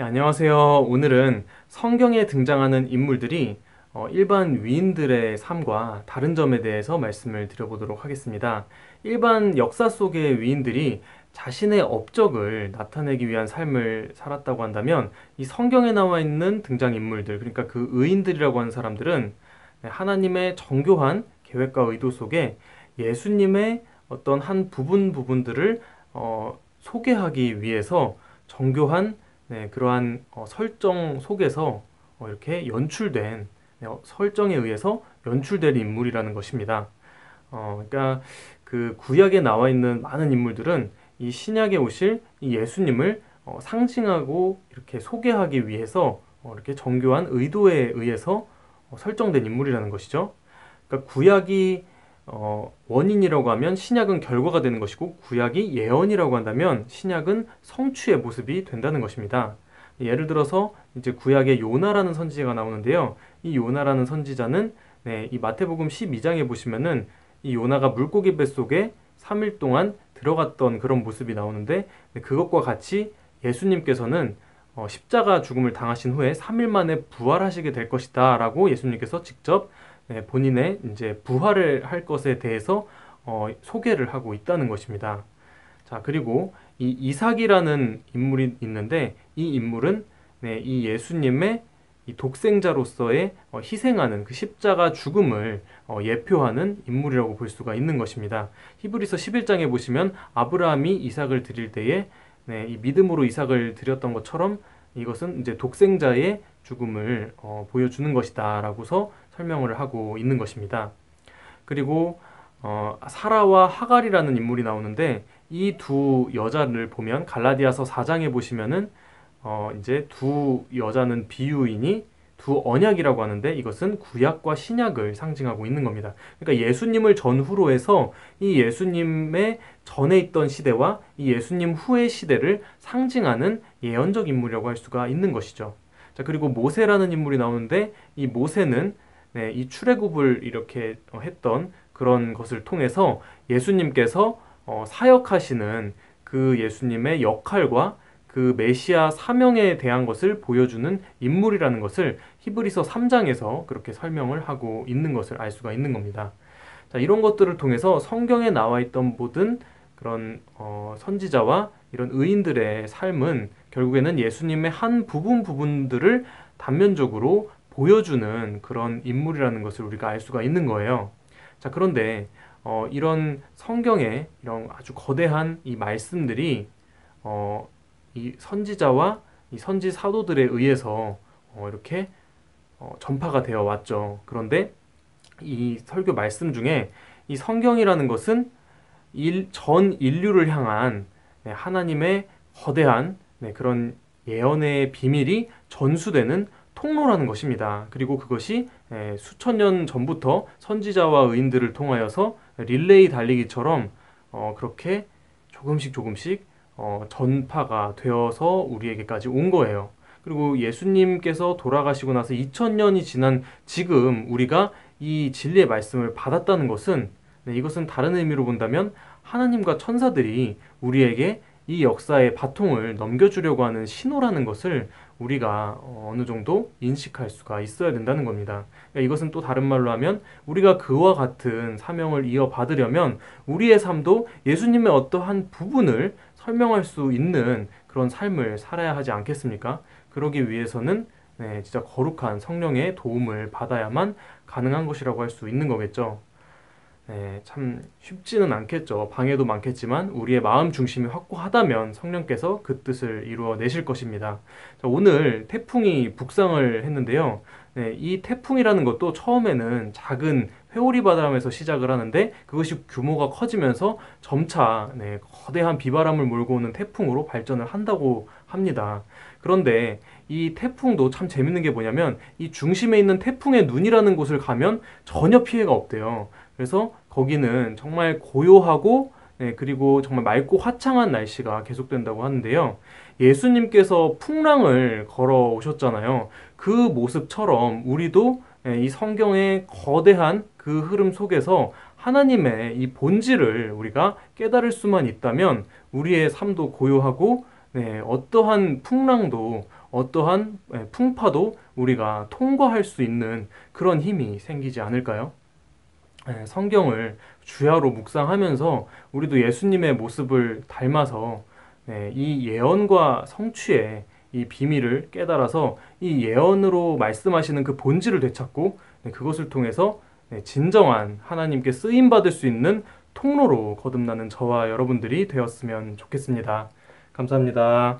네, 안녕하세요. 오늘은 성경에 등장하는 인물들이 일반 위인들의 삶과 다른 점에 대해서 말씀을 드려보도록 하겠습니다. 일반 역사 속의 위인들이 자신의 업적을 나타내기 위한 삶을 살았다고 한다면 이 성경에 나와 있는 등장인물들, 그러니까 그 의인들이라고 하는 사람들은 하나님의 정교한 계획과 의도 속에 예수님의 어떤 한 부분들을 소개하기 위해서 정교한 그러한 설정 속에서 이렇게 연출된 설정에 의해서 연출된 인물이라는 것입니다. 그러니까 그 구약에 나와 있는 많은 인물들은 이 신약에 오실 이 예수님을 상징하고 이렇게 소개하기 위해서 이렇게 정교한 의도에 의해서 설정된 인물이라는 것이죠. 그러니까 구약이 원인이라고 하면 신약은 결과가 되는 것이고 구약이 예언이라고 한다면 신약은 성취의 모습이 된다는 것입니다. 예를 들어서 이제 구약에 요나라는 선지자가 나오는데요. 이 요나라는 선지자는 이 마태복음 12장에 보시면은 이 요나가 물고기 뱃속에 3일 동안 들어갔던 그런 모습이 나오는데 그것과 같이 예수님께서는 십자가 죽음을 당하신 후에 3일 만에 부활하시게 될 것이다 라고 예수님께서 직접 본인의 이제 부활을 할 것에 대해서 소개를 하고 있다는 것입니다. 자, 그리고 이 이삭이라는 인물이 있는데 이 인물은 이 예수님의 이 독생자로서의 희생하는 그 십자가 죽음을 예표하는 인물이라고 볼 수가 있는 것입니다. 히브리서 11장에 보시면 아브라함이 이삭을 드릴 때에 이 믿음으로 이삭을 드렸던 것처럼 이것은 이제 독생자의 죽음을 보여주는 것이다라고서 설명을 하고 있는 것입니다. 그리고 사라와 하갈이라는 인물이 나오는데 이 두 여자를 보면 갈라디아서 4장에 보시면은 이제 두 여자는 비유이니 두 언약이라고 하는데 이것은 구약과 신약을 상징하고 있는 겁니다. 그러니까 예수님을 전후로 해서 이 예수님의 전에 있던 시대와 이 예수님 후의 시대를 상징하는 예언적 인물이라고 할 수가 있는 것이죠. 자, 그리고 모세라는 인물이 나오는데 이 모세는 이 출애굽을 이렇게 했던 그런 것을 통해서 예수님께서 사역하시는 그 예수님의 역할과 그 메시아 사명에 대한 것을 보여주는 인물이라는 것을 히브리서 3장에서 그렇게 설명을 하고 있는 것을 알 수가 있는 겁니다. 자, 이런 것들을 통해서 성경에 나와 있던 모든 그런 선지자와 이런 의인들의 삶은 결국에는 예수님의 한 부분들을 단면적으로 보여주는 그런 인물이라는 것을 우리가 알 수가 있는 거예요. 자, 그런데 이런 성경의 이런 아주 거대한 이 말씀들이 이 선지자와 이 선지 사도들에 의해서 이렇게 전파가 되어 왔죠. 그런데 이 설교 말씀 중에 이 성경이라는 것은 전 인류를 향한 하나님의 거대한 그런 예언의 비밀이 전수되는 통로라는 것입니다. 그리고 그것이 수천 년 전부터 선지자와 의인들을 통하여서 릴레이 달리기처럼 그렇게 조금씩 전파가 되어서 우리에게까지 온 거예요. 그리고 예수님께서 돌아가시고 나서 2000년이 지난 지금 우리가 이 진리의 말씀을 받았다는 것은 이것은 다른 의미로 본다면 하나님과 천사들이 우리에게 이 역사의 바통을 넘겨주려고 하는 신호라는 것을 우리가 어느 정도 인식할 수가 있어야 된다는 겁니다. 그러니까 이것은 또 다른 말로 하면 우리가 그와 같은 사명을 이어받으려면 우리의 삶도 예수님의 어떠한 부분을 설명할 수 있는 그런 삶을 살아야 하지 않겠습니까? 그러기 위해서는 진짜 거룩한 성령의 도움을 받아야만 가능한 것이라고 할 수 있는 거겠죠. 참 쉽지는 않겠죠. 방해도 많겠지만 우리의 마음 중심이 확고하다면 성령께서 그 뜻을 이루어내실 것입니다. 자, 오늘 태풍이 북상을 했는데요. 이 태풍이라는 것도 처음에는 작은 회오리 바람에서 시작을 하는데 그것이 규모가 커지면서 점차 거대한 비바람을 몰고 오는 태풍으로 발전을 한다고 합니다. 그런데 이 태풍도 참 재밌는 게 뭐냐면 이 중심에 있는 태풍의 눈이라는 곳을 가면 전혀 피해가 없대요. 그래서 거기는 정말 고요하고 그리고 정말 맑고 화창한 날씨가 계속된다고 하는데요. 예수님께서 풍랑을 걸어 오셨잖아요. 그 모습처럼 우리도 이 성경의 거대한 그 흐름 속에서 하나님의 이 본질을 우리가 깨달을 수만 있다면 우리의 삶도 고요하고 어떠한 풍랑도 어떠한 풍파도 우리가 통과할 수 있는 그런 힘이 생기지 않을까요? 성경을 주야로 묵상하면서 우리도 예수님의 모습을 닮아서 이 예언과 성취의 이 비밀을 깨달아서 이 예언으로 말씀하시는 그 본질을 되찾고 그것을 통해서 진정한 하나님께 쓰임 받을 수 있는 통로로 거듭나는 저와 여러분들이 되었으면 좋겠습니다. 감사합니다.